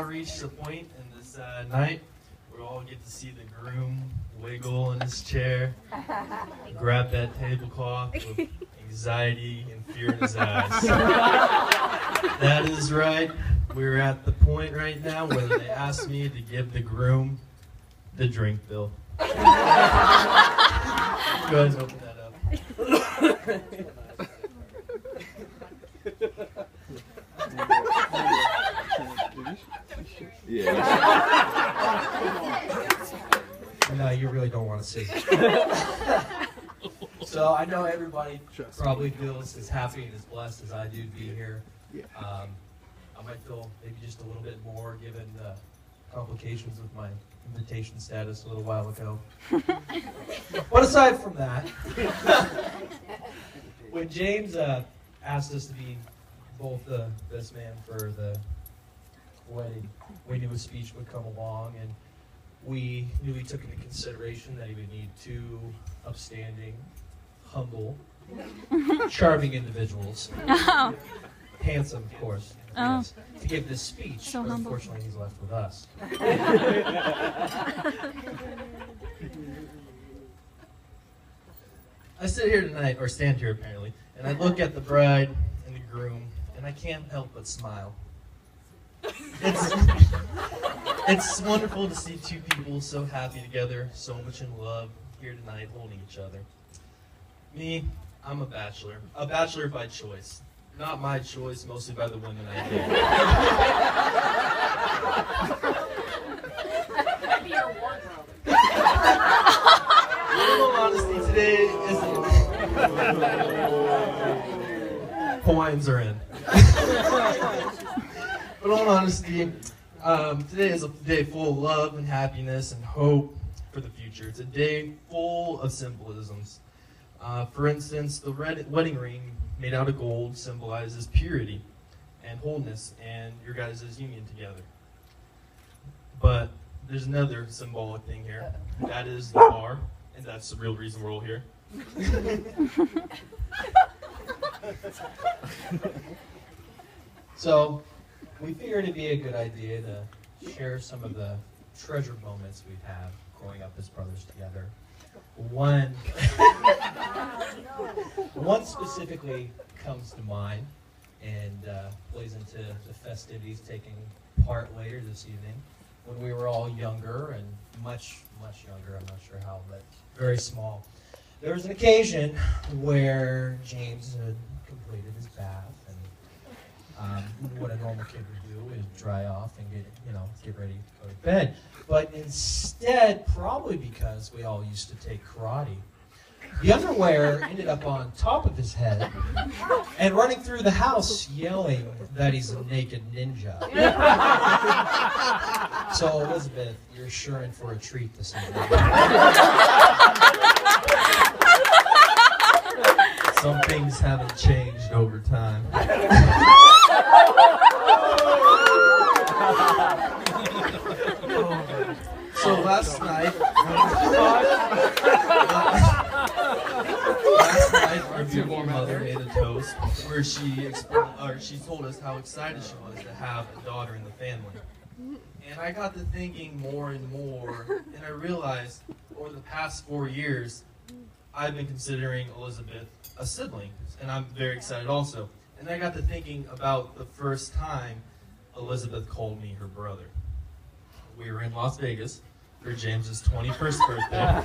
Reached the point in this night where we all get to see the groom wiggle in his chair, grab that tablecloth with anxiety and fear in his eyes. That is right. We're at the point right now where they ask me to give the groom the drink bill. Go ahead and open that up. No, you really don't want to see. So I know everybody probably feels as happy and as blessed as I do to be here. I might feel maybe just a little bit more given the complications with my invitation status a little while ago. But aside from that, when James asked us to be both the best man for the wedding, we knew a speech would come along, and we knew he took into consideration that he would need two upstanding, humble, charming individuals. Oh. Handsome, of course, Oh. yes, to give this speech. So but humble. unfortunately, he's left with us. I sit here tonight, or stand here apparently, and I look at the bride and the groom, and I can't help but smile. It's wonderful to see two people so happy together, so much in love here tonight, holding each other. Me, I'm a bachelor by choice. Not my choice, mostly by the women I date. Maybe your wardrobe. In all honesty, today isn't. Hawaiians are in. But in all honesty, today is a day full of love and happiness and hope for the future. It's a day full of symbolisms. For instance, the wedding ring made out of gold symbolizes purity and wholeness and your guys' union together. But there's another symbolic thing here. That is the bar, and that's the real reason we're all here. So, we figured it'd be a good idea to share some of the treasured moments we've had growing up as brothers together. One specifically comes to mind and plays into the festivities taking part later this evening when we were all younger and much younger, I'm not sure how, but very small. There was an occasion where James had completed his bath, and what a normal kid would do is dry off and get ready to go to bed. But instead, probably because we all used to take karate, the underwear ended up on top of his head and running through the house yelling that he's a naked ninja. So Elizabeth, you're sure in for a treat this evening. Some things haven't changed over time. So last night, our beautiful mother made a toast where she told us how excited she was to have a daughter in the family. And I got to thinking more and more, and I realized over the past 4 years, I've been considering Elizabeth a sibling, and I'm very excited also. And I got to thinking about the first time Elizabeth called me her brother. We were in Las Vegas for James's 21st birthday,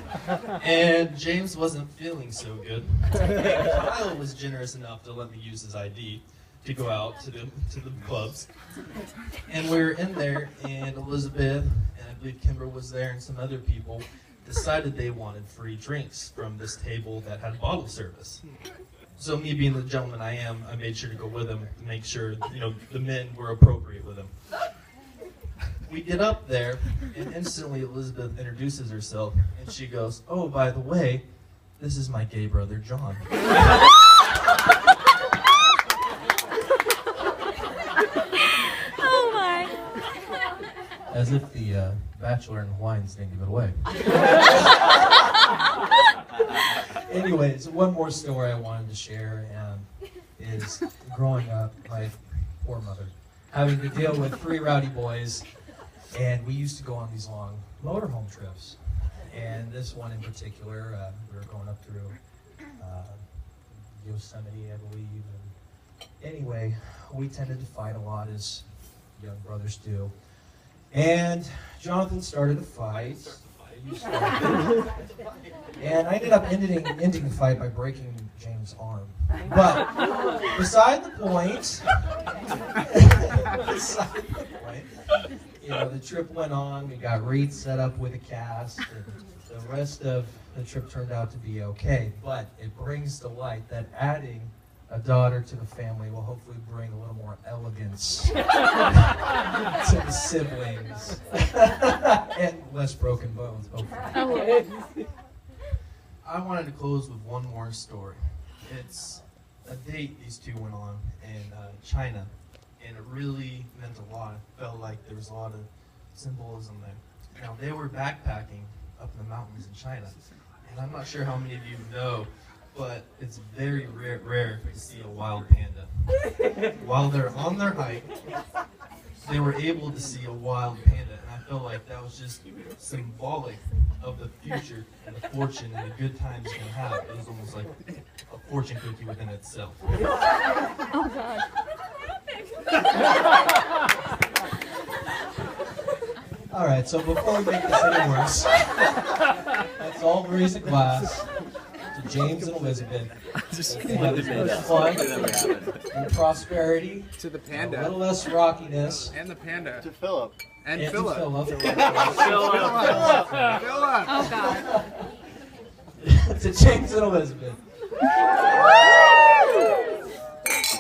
and James wasn't feeling so good. Kyle was generous enough to let me use his ID to go out to the clubs, and we were in there, and Elizabeth and I believe Kimber was there, and some other people decided they wanted free drinks from this table that had bottle service. So me being the gentleman I am, I made sure to go with them to make sure the men were appropriate with them. We get up there, and instantly Elizabeth introduces herself, and she goes, "Oh, by the way, this is my gay brother, John." Oh my. As if the Bachelor and Hawaiians didn't give it away. Anyways, one more story I wanted to share is growing up, my poor mother having to deal with 3 rowdy boys. And we used to go on these long motorhome trips. And this one in particular, we were going up through Yosemite, I believe. And anyway, we tended to fight a lot, as young brothers do. And Jonathan started a fight. And I ended up ending the fight by breaking James' arm. But beside the point, the trip went on. We got wreaths set up with a cast, and the rest of the trip turned out to be okay. But it brings to light that adding a daughter to the family will hopefully bring a little more elegance to the siblings and less broken bones, hopefully. I wanted to close with one more story. It's a date these two went on in China, and it really meant a lot. It felt like there was a lot of symbolism there. Now, they were backpacking up in the mountains in China, and I'm not sure how many of you know, but it's very rare to see a wild panda. While they're on their hike, they were able to see a wild panda, and I felt like that was just symbolic of the future and the fortune and the good times you're going to have. It was almost like a fortune cookie within itself. Oh, God. All right, so before we make this any worse, let's all raise a glass to James and Elizabeth. They have as much fun and prosperity, To the a panda. little less rockiness, And the panda. To Philip. And and Philip. Philip. Philip. Oh, God. To James and Elizabeth.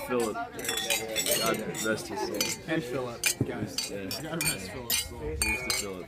Philip. God rest his soul. And Philip. Guys. Yeah. God rest Philip's soul. Here's to Philip.